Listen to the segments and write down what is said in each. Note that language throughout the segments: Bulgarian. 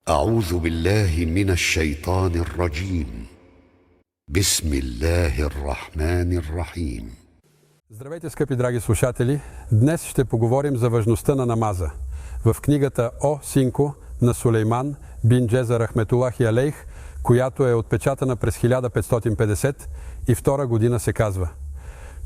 أعوذ بالله من الشيطان الرجيم. بسم الله الرحمن الرحيم. Здравейте, скъпи драги слушатели! Днес ще поговорим за важността на намаза. В книгата О Синко на Сулейман бин Джеза Рахметулахи алейх, която е отпечатана през 1552 година, се казва: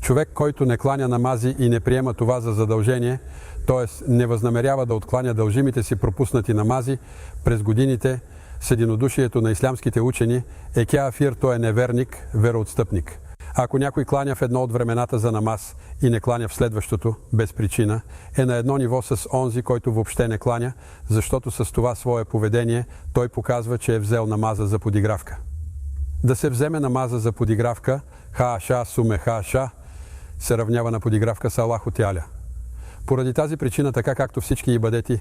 човек, който не кланя намази и не приема това за задължение, т.е. не възнамерява да откланя дължимите си пропуснати намази през годините, с единодушието на ислямските учени е кяфир, той е неверник, вероотстъпник. Ако някой кланя в едно от времената за намаз и не кланя в следващото, без причина, е на едно ниво с онзи, който въобще не кланя, защото с това свое поведение той показва, че е взел намаза за подигравка. Да се вземе намаза за подигравка, хааша суме хааша, се равнява на подигравка с Аллаху Теаля. Поради тази причина, така както всички ибадети,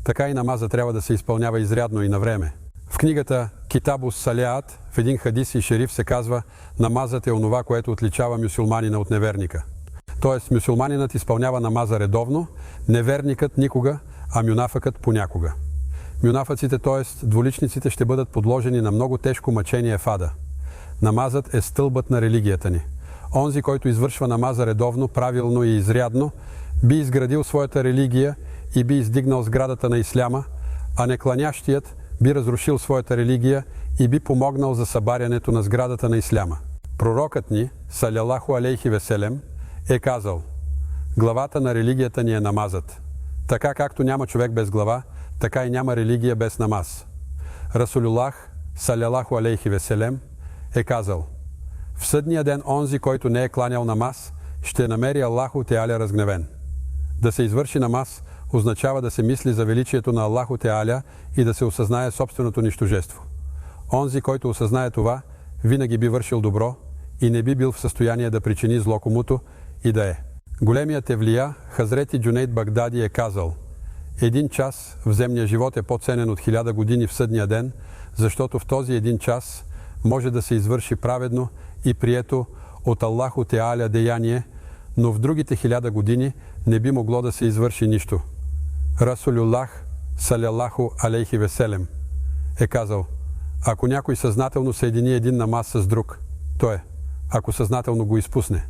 така и намаза трябва да се изпълнява изрядно и на време. В книгата Китабус Салиат в един хадис и шериф се казва: намазът е онова, което отличава мюсюлманина от неверника. Тоест, мюсюлманинът изпълнява намаза редовно, неверникът никога, а мюнафъкът понякога. Мюнафъците, т.е. двуличниците, ще бъдат подложени на много тежко мъчение в ада. Намазът е стълбът на религията ни. Онзи, който извършва намаза редовно, правилно и изрядно, би изградил своята религия и би издигнал сградата на исляма, а некланящият би разрушил своята религия и би помогнал за събарянето на сградата на исляма. Пророкът ни, салялаху алейхи веселем, е казал: главата на религията ни е намазът. Така както няма човек без глава, така и няма религия без намаз. Расулуллах, салялаху алейхи веселем, е казал: в съдния ден онзи, който не е кланял намаз, ще намери Аллаху Теаля разгневен. Да се извърши намаз означава да се мисли за величието на Аллаху Теаля и да се осъзнае собственото нищожество. Онзи, който осъзнае това, винаги би вършил добро и не би бил в състояние да причини зло комуто и да е. Големият евлия Хазрети Джунейд Багдади е казал: един час в земния живот е по-ценен от 1000 години в съдния ден, защото в този един час може да се извърши праведно и прието от Аллаху Теаля деяние, но в другите 1000 години не би могло да се извърши нищо. Расулуллах, салялаху алейхи веселем, е казал: ако някой съзнателно съедини един намаз с друг, то е, ако съзнателно го изпусне,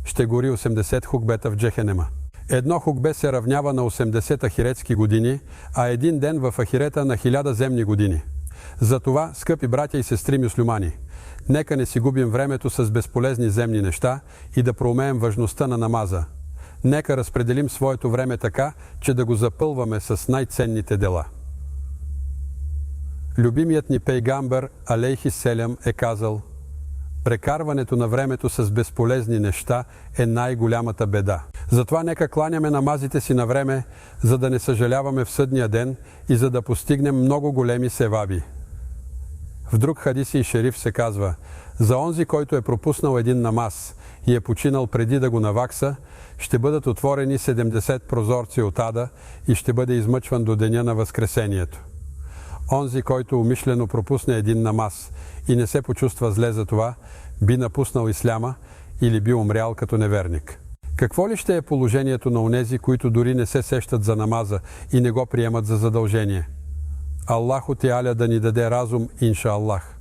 ще гори 80 хукбета в джехенема. Едно хукбе се равнява на 80 ахиретски години, а един ден в ахирета на 1000 земни години. Затова, скъпи братя и сестри мюслюмани, нека не си губим времето с безполезни земни неща и да проумеем важността на намаза. Нека разпределим своето време така, че да го запълваме с най-ценните дела. Любимият ни пейгамбър алейхи селям е казал: прекарването на времето с безполезни неща е най-голямата беда. Затова нека кланяме намазите си на време, за да не съжаляваме в съдния ден и за да постигнем много големи севаби. В друг хадис и шериф се казва: за онзи, който е пропуснал един намаз и е починал преди да го навакса, ще бъдат отворени 70 прозорци от ада и ще бъде измъчван до деня на възкресението. Онзи, който умишлено пропусне един намаз и не се почувства зле за това, би напуснал исляма или би умрял като неверник. Какво ли ще е положението на онези, които дори не се сещат за намаза и не го приемат за задължение? Аллаху Теаля да ни даде разум, инша Аллах.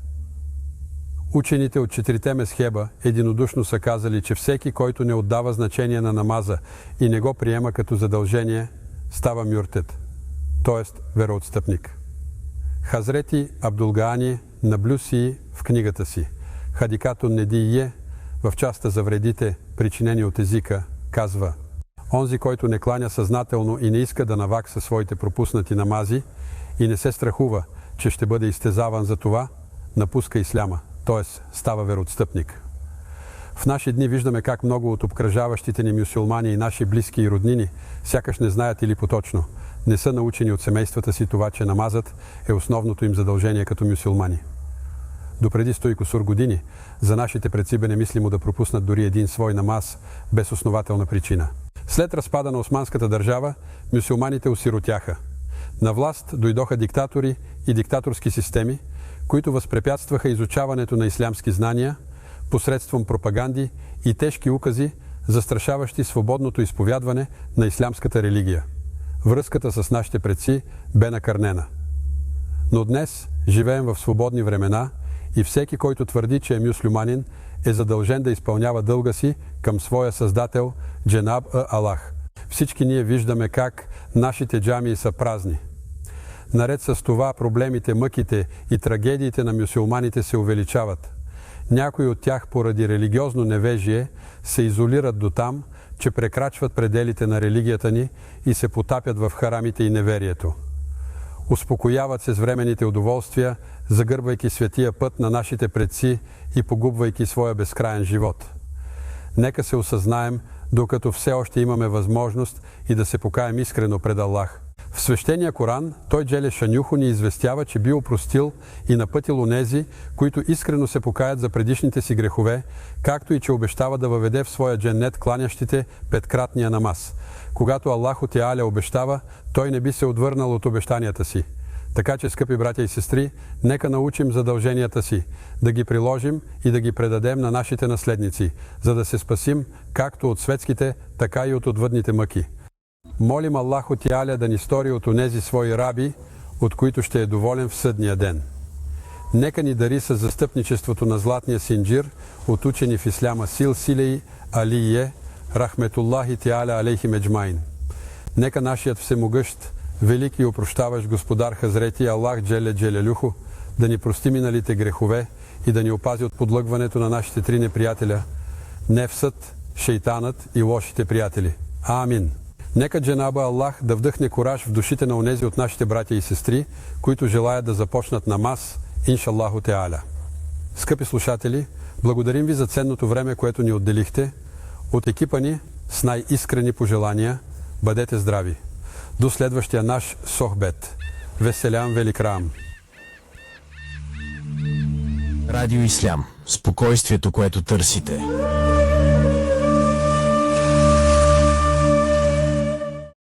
Учените от 4 мезхеба единодушно са казали, че всеки, който не отдава значение на намаза и не го приема като задължение, става мюртед, т.е. вероотстъпник. Хазрети Абдулгаани Наблюси в книгата си Хадикатун Недие в частта за вредите, причинени от езика, казва: онзи, който не кланя съзнателно и не иска да навакса своите пропуснати намази и не се страхува, че ще бъде изтезаван за това, напуска исляма, т.е. става вероотстъпник. В наши дни виждаме как много от обкръжаващите ни мюсюлмани и наши близки и роднини сякаш не знаят или поточно не са научени от семействата си това, че намазът е основното им задължение като мюсюлмани. Допреди 100 и кусур години за нашите предци бе немислимо да пропуснат дори един свой намаз без основателна причина. След разпада на османската държава, мюсюлманите осиротяха. На власт дойдоха диктатори и диктаторски системи, които възпрепятстваха изучаването на ислямски знания посредством пропаганди и тежки укази, застрашаващи свободното изповядване на ислямската религия. Връзката с нашите предци бе накърнена. Но днес живеем в свободни времена и всеки, който твърди, че е мюслюманин, е задължен да изпълнява дълга си към своя създател Дженаб Аллах. Всички ние виждаме как нашите джамии са празни. Наред с това проблемите, мъките и трагедиите на мюсюлманите се увеличават. Някои от тях поради религиозно невежие се изолират до там, че прекрачват пределите на религията ни и се потапят в харамите и неверието. Успокояват се с временните удоволствия, загърбвайки светия път на нашите предци и погубвайки своя безкрайен живот. Нека се осъзнаем, докато все още имаме възможност и да се покаем искрено пред Аллах. В свещения Коран той Джеле Шанюху ни известява, че би опростил и напътил онези, които искрено се покаят за предишните си грехове, както и че обещава да въведе в своя дженнет кланящите петкратния намаз. Когато Аллаху Теаля обещава, той не би се отвърнал от обещанията си. Така че, скъпи братя и сестри, нека научим задълженията си, да ги приложим и да ги предадем на нашите наследници, за да се спасим както от светските, така и от отвъдните мъки. Молим Аллаху Теаля да ни стори от онези свои раби, от които ще е доволен в съдния ден. Нека ни дари със застъпничеството на златния синджир, от учени в исляма Силсилей Алие, Рахметуллахи Теаля алейхи меджмайн. Нека нашият всемогъщ, велик и опрощаващ Господар Хазрети Аллах Джеле Джелелюху да ни прости миналите грехове и да ни опази от подлъгването на нашите три неприятеля – нефсът, шейтанът и лошите приятели. Амин. Нека Дженаба Аллах да вдъхне кураж в душите на онези от нашите братя и сестри, които желаят да започнат намаз, иншаллаху Теаля. Скъпи слушатели, благодарим ви за ценното време, което ни отделихте. От екипа ни с най-искрени пожелания, бъдете здрави. До следващия наш сохбет. Веселям Великрам. Радио Ислям. Спокойствието, което търсите.